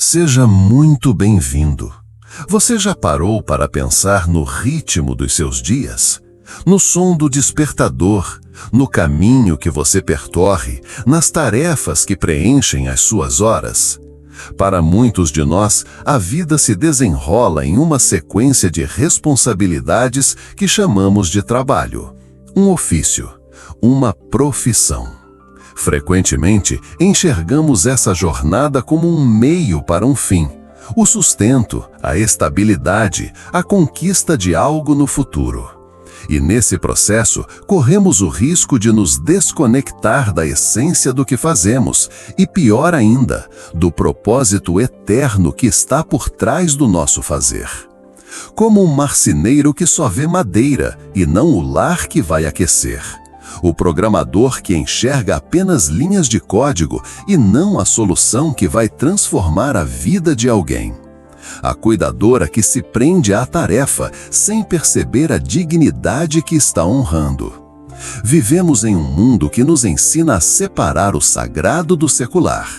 Seja muito bem-vindo. Você já parou para pensar no ritmo dos seus dias? No som do despertador, no caminho que você percorre, nas tarefas que preenchem as suas horas? Para muitos de nós, a vida se desenrola em uma sequência de responsabilidades que chamamos de trabalho, um ofício, uma profissão. Frequentemente, enxergamos essa jornada como um meio para um fim, o sustento, a estabilidade, a conquista de algo no futuro. E nesse processo, corremos o risco de nos desconectar da essência do que fazemos e, pior ainda, do propósito eterno que está por trás do nosso fazer. Como um marceneiro que só vê madeira e não o lar que vai aquecer. O programador que enxerga apenas linhas de código e não a solução que vai transformar a vida de alguém. A cuidadora que se prende à tarefa sem perceber a dignidade que está honrando. Vivemos em um mundo que nos ensina a separar o sagrado do secular.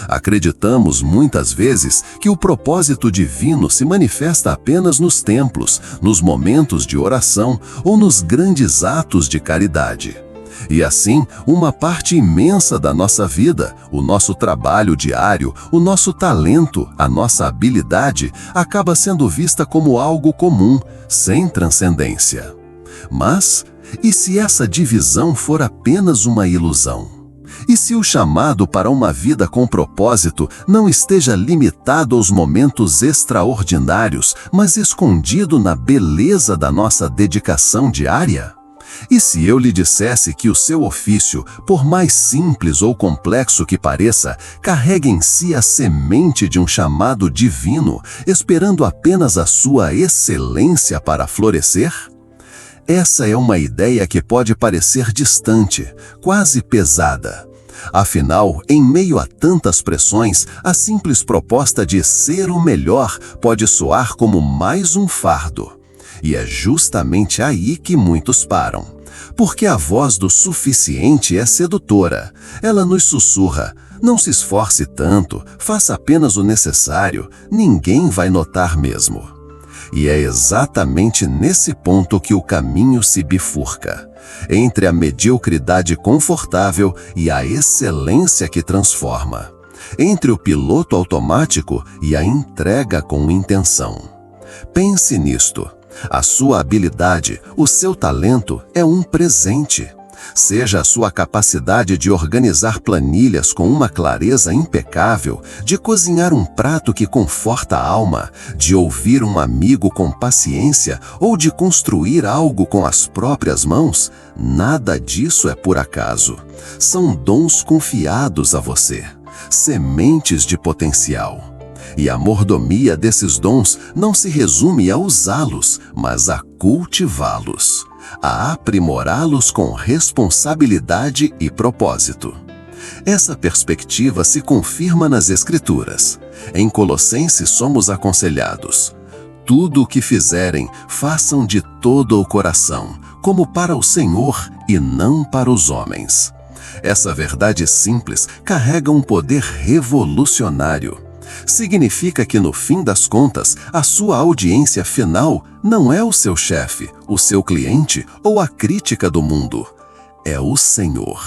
Acreditamos muitas vezes que o propósito divino se manifesta apenas nos templos, nos momentos de oração ou nos grandes atos de caridade. E assim, uma parte imensa da nossa vida, o nosso trabalho diário, o nosso talento, a nossa habilidade, acaba sendo vista como algo comum, sem transcendência. Mas, e se essa divisão for apenas uma ilusão? E se o chamado para uma vida com propósito não esteja limitado aos momentos extraordinários, mas escondido na beleza da nossa dedicação diária? E se eu lhe dissesse que o seu ofício, por mais simples ou complexo que pareça, carrega em si a semente de um chamado divino, esperando apenas a sua excelência para florescer? Essa é uma ideia que pode parecer distante, quase pesada. Afinal, em meio a tantas pressões, a simples proposta de ser o melhor pode soar como mais um fardo. E é justamente aí que muitos param. Porque a voz do suficiente é sedutora. Ela nos sussurra: não se esforce tanto, faça apenas o necessário, ninguém vai notar mesmo. E é exatamente nesse ponto que o caminho se bifurca, entre a mediocridade confortável e a excelência que transforma, entre o piloto automático e a entrega com intenção. Pense nisto. A sua habilidade, o seu talento é um presente. Seja a sua capacidade de organizar planilhas com uma clareza impecável, de cozinhar um prato que conforta a alma, de ouvir um amigo com paciência ou de construir algo com as próprias mãos, nada disso é por acaso. São dons confiados a você, sementes de potencial. E a mordomia desses dons não se resume a usá-los, mas a cultivá-los, a aprimorá-los com responsabilidade e propósito. Essa perspectiva se confirma nas Escrituras. Em Colossenses somos aconselhados: tudo o que fizerem, façam de todo o coração, como para o Senhor e não para os homens. Essa verdade simples carrega um poder revolucionário. Significa que, no fim das contas, a sua audiência final não é o seu chefe, o seu cliente ou a crítica do mundo. É o Senhor.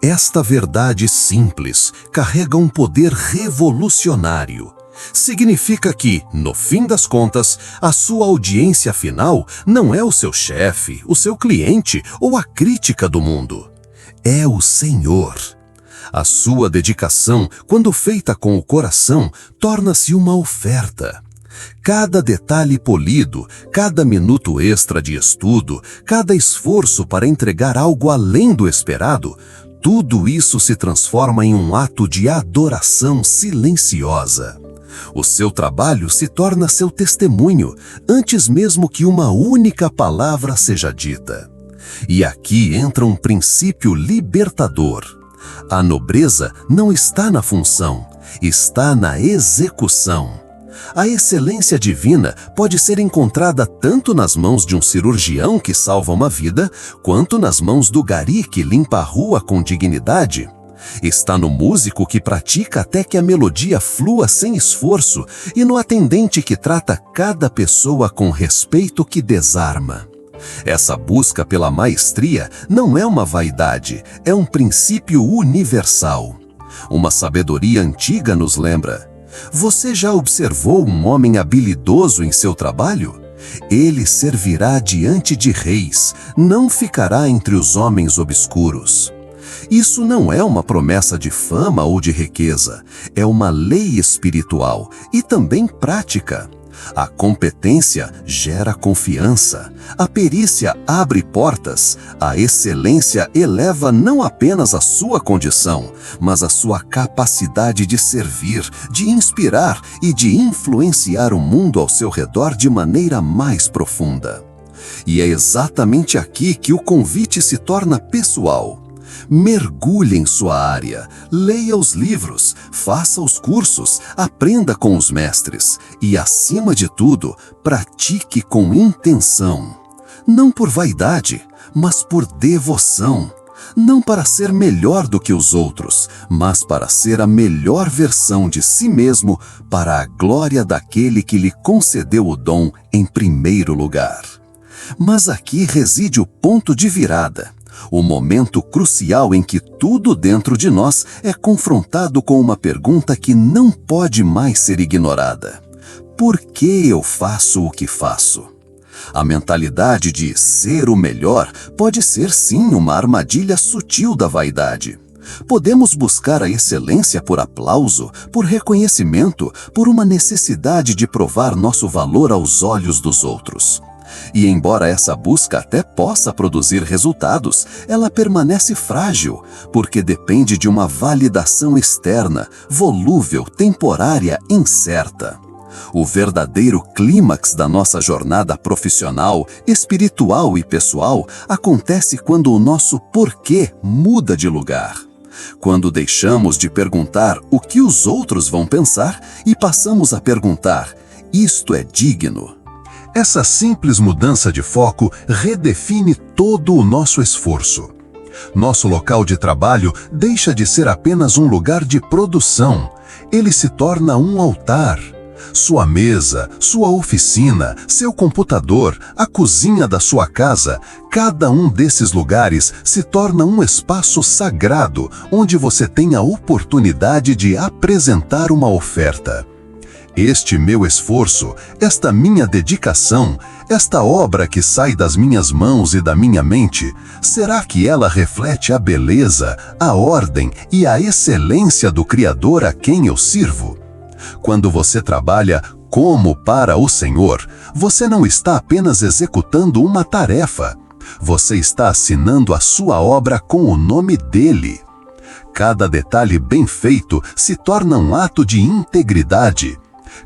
Esta verdade simples carrega um poder revolucionário. Significa que, no fim das contas, a sua audiência final não é o seu chefe, o seu cliente ou a crítica do mundo. É o Senhor. A sua dedicação, quando feita com o coração, torna-se uma oferta. Cada detalhe polido, cada minuto extra de estudo, cada esforço para entregar algo além do esperado, tudo isso se transforma em um ato de adoração silenciosa. O seu trabalho se torna seu testemunho, antes mesmo que uma única palavra seja dita. E aqui entra um princípio libertador. A nobreza não está na função, está na execução. A excelência divina pode ser encontrada tanto nas mãos de um cirurgião que salva uma vida, quanto nas mãos do gari que limpa a rua com dignidade. Está no músico que pratica até que a melodia flua sem esforço e no atendente que trata cada pessoa com respeito que desarma. Essa busca pela maestria não é uma vaidade, é um princípio universal. Uma sabedoria antiga nos lembra: você já observou um homem habilidoso em seu trabalho? Ele servirá diante de reis, não ficará entre os homens obscuros. Isso não é uma promessa de fama ou de riqueza, é uma lei espiritual e também prática. A competência gera confiança, a perícia abre portas, a excelência eleva não apenas a sua condição, mas a sua capacidade de servir, de inspirar e de influenciar o mundo ao seu redor de maneira mais profunda. E é exatamente aqui que o convite se torna pessoal. Mergulhe em sua área, leia os livros, faça os cursos, aprenda com os mestres e, acima de tudo, pratique com intenção. Não por vaidade, mas por devoção. Não para ser melhor do que os outros, mas para ser a melhor versão de si mesmo para a glória daquele que lhe concedeu o dom em primeiro lugar. Mas aqui reside o ponto de virada. O momento crucial em que tudo dentro de nós é confrontado com uma pergunta que não pode mais ser ignorada: por que eu faço o que faço? A mentalidade de ser o melhor pode ser sim uma armadilha sutil da vaidade. Podemos buscar a excelência por aplauso, por reconhecimento, por uma necessidade de provar nosso valor aos olhos dos outros. E embora essa busca até possa produzir resultados, ela permanece frágil, porque depende de uma validação externa, volúvel, temporária, incerta. O verdadeiro clímax da nossa jornada profissional, espiritual e pessoal acontece quando o nosso porquê muda de lugar. Quando deixamos de perguntar o que os outros vão pensar e passamos a perguntar: isto é digno? Essa simples mudança de foco redefine todo o nosso esforço. Nosso local de trabalho deixa de ser apenas um lugar de produção. Ele se torna um altar. Sua mesa, sua oficina, seu computador, a cozinha da sua casa, cada um desses lugares se torna um espaço sagrado onde você tem a oportunidade de apresentar uma oferta. Este meu esforço, esta minha dedicação, esta obra que sai das minhas mãos e da minha mente, será que ela reflete a beleza, a ordem e a excelência do Criador a quem eu sirvo? Quando você trabalha como para o Senhor, você não está apenas executando uma tarefa, você está assinando a sua obra com o nome dele. Cada detalhe bem feito se torna um ato de integridade.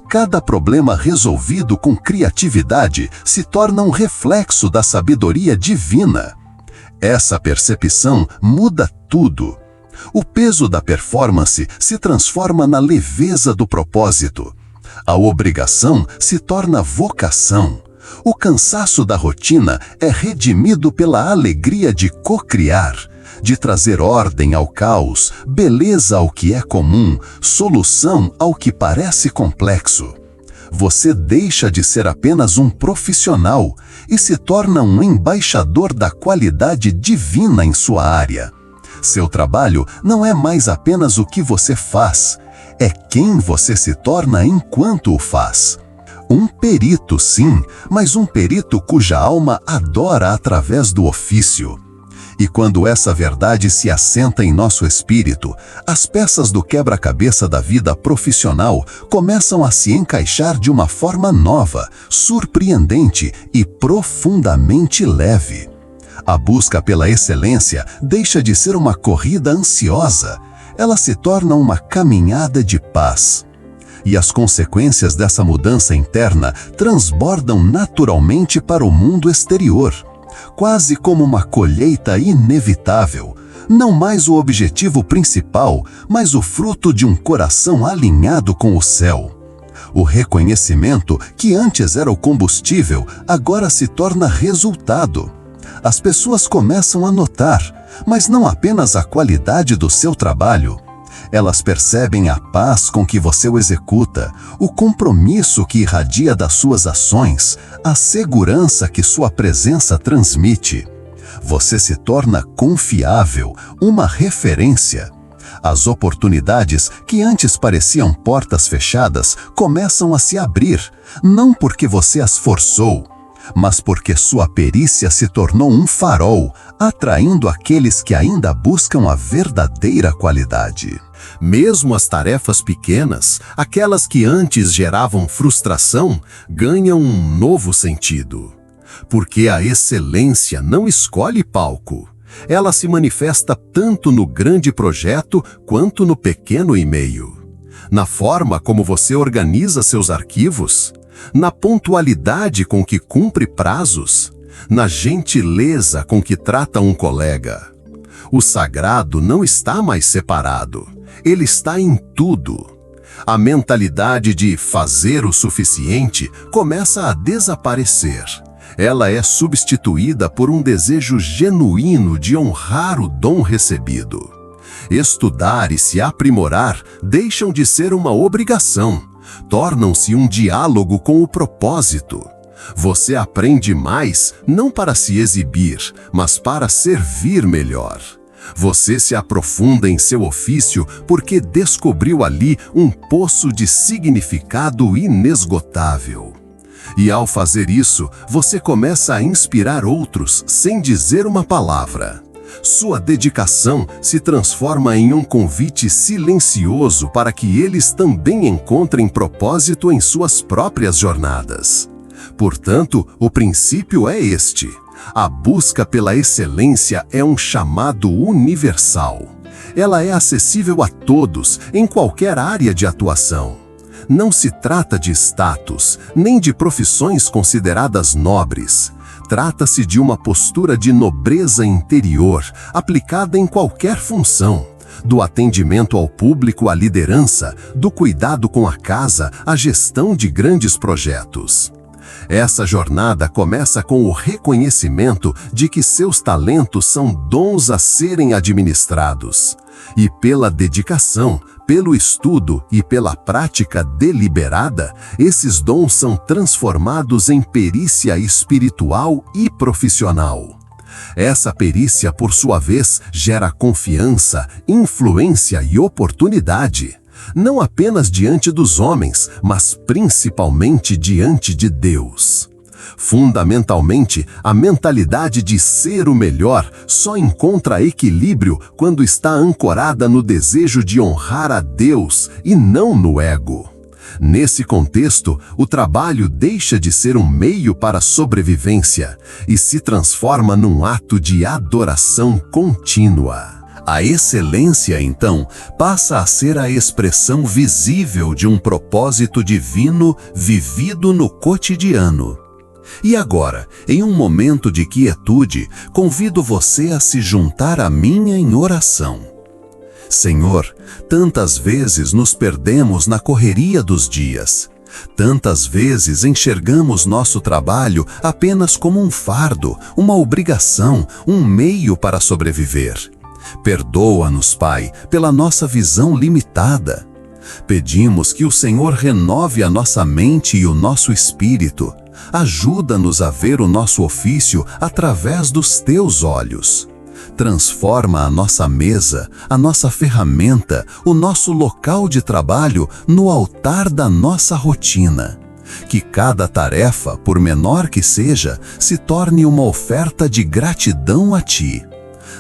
Cada problema resolvido com criatividade se torna um reflexo da sabedoria divina. Essa percepção muda tudo. O peso da performance se transforma na leveza do propósito. A obrigação se torna vocação. O cansaço da rotina é redimido pela alegria de co-criar, de trazer ordem ao caos, beleza ao que é comum, solução ao que parece complexo. Você deixa de ser apenas um profissional e se torna um embaixador da qualidade divina em sua área. Seu trabalho não é mais apenas o que você faz, é quem você se torna enquanto o faz. Um perito, sim, mas um perito cuja alma adora através do ofício. E quando essa verdade se assenta em nosso espírito, as peças do quebra-cabeça da vida profissional começam a se encaixar de uma forma nova, surpreendente e profundamente leve. A busca pela excelência deixa de ser uma corrida ansiosa, ela se torna uma caminhada de paz. E as consequências dessa mudança interna transbordam naturalmente para o mundo exterior, quase como uma colheita inevitável, não mais o objetivo principal, mas o fruto de um coração alinhado com o céu. O reconhecimento, que antes era o combustível, agora se torna resultado. As pessoas começam a notar: mas não apenas a qualidade do seu trabalho. Elas percebem a paz com que você o executa, o compromisso que irradia das suas ações, a segurança que sua presença transmite. Você se torna confiável, uma referência. As oportunidades que antes pareciam portas fechadas começam a se abrir, não porque você as forçou, mas porque sua perícia se tornou um farol, atraindo aqueles que ainda buscam a verdadeira qualidade. Mesmo as tarefas pequenas, aquelas que antes geravam frustração, ganham um novo sentido. Porque a excelência não escolhe palco. Ela se manifesta tanto no grande projeto quanto no pequeno e-mail. Na forma como você organiza seus arquivos, na pontualidade com que cumpre prazos, na gentileza com que trata um colega. O sagrado não está mais separado, ele está em tudo. A mentalidade de fazer o suficiente começa a desaparecer. Ela é substituída por um desejo genuíno de honrar o dom recebido. Estudar e se aprimorar deixam de ser uma obrigação, tornam-se um diálogo com o propósito. Você aprende mais não para se exibir, mas para servir melhor. Você se aprofunda em seu ofício porque descobriu ali um poço de significado inesgotável. E ao fazer isso, você começa a inspirar outros sem dizer uma palavra. Sua dedicação se transforma em um convite silencioso para que eles também encontrem propósito em suas próprias jornadas. Portanto, o princípio é este: a busca pela excelência é um chamado universal. Ela é acessível a todos, em qualquer área de atuação. Não se trata de status, nem de profissões consideradas nobres. Trata-se de uma postura de nobreza interior, aplicada em qualquer função, do atendimento ao público à liderança, do cuidado com a casa à gestão de grandes projetos. Essa jornada começa com o reconhecimento de que seus talentos são dons a serem administrados. E pela dedicação, pelo estudo e pela prática deliberada, esses dons são transformados em perícia espiritual e profissional. Essa perícia, por sua vez, gera confiança, influência e oportunidade, não apenas diante dos homens, mas principalmente diante de Deus. Fundamentalmente, a mentalidade de ser o melhor só encontra equilíbrio quando está ancorada no desejo de honrar a Deus e não no ego. Nesse contexto, o trabalho deixa de ser um meio para a sobrevivência e se transforma num ato de adoração contínua. A excelência, então, passa a ser a expressão visível de um propósito divino vivido no cotidiano. E agora, em um momento de quietude, convido você a se juntar a mim em oração. Senhor, tantas vezes nos perdemos na correria dos dias. Tantas vezes enxergamos nosso trabalho apenas como um fardo, uma obrigação, um meio para sobreviver. Perdoa-nos, Pai, pela nossa visão limitada. Pedimos que o Senhor renove a nossa mente e o nosso espírito. Ajuda-nos a ver o nosso ofício através dos teus olhos. Transforma a nossa mesa, a nossa ferramenta, o nosso local de trabalho no altar da nossa rotina. Que cada tarefa, por menor que seja, se torne uma oferta de gratidão a Ti.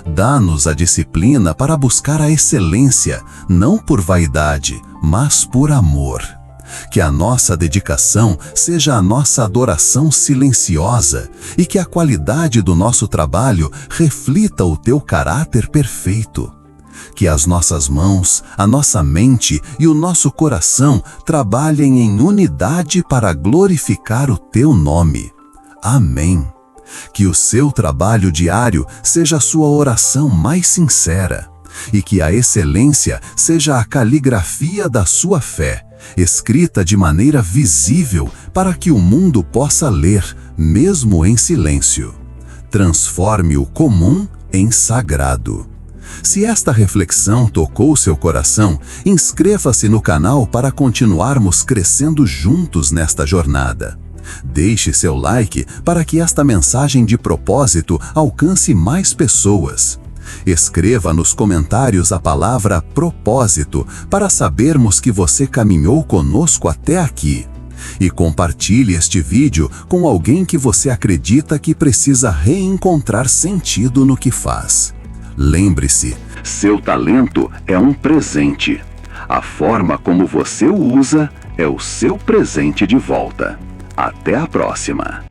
Dá-nos a disciplina para buscar a excelência, não por vaidade, mas por amor. Que a nossa dedicação seja a nossa adoração silenciosa e que a qualidade do nosso trabalho reflita o Teu caráter perfeito. Que as nossas mãos, a nossa mente e o nosso coração trabalhem em unidade para glorificar o Teu nome. Amém. Que o seu trabalho diário seja a sua oração mais sincera e que a excelência seja a caligrafia da sua fé, escrita de maneira visível para que o mundo possa ler, mesmo em silêncio. Transforme o comum em sagrado. Se esta reflexão tocou seu coração, inscreva-se no canal para continuarmos crescendo juntos nesta jornada. Deixe seu like para que esta mensagem de propósito alcance mais pessoas. Escreva nos comentários a palavra propósito para sabermos que você caminhou conosco até aqui. E compartilhe este vídeo com alguém que você acredita que precisa reencontrar sentido no que faz. Lembre-se, seu talento é um presente. A forma como você o usa é o seu presente de volta. Até a próxima!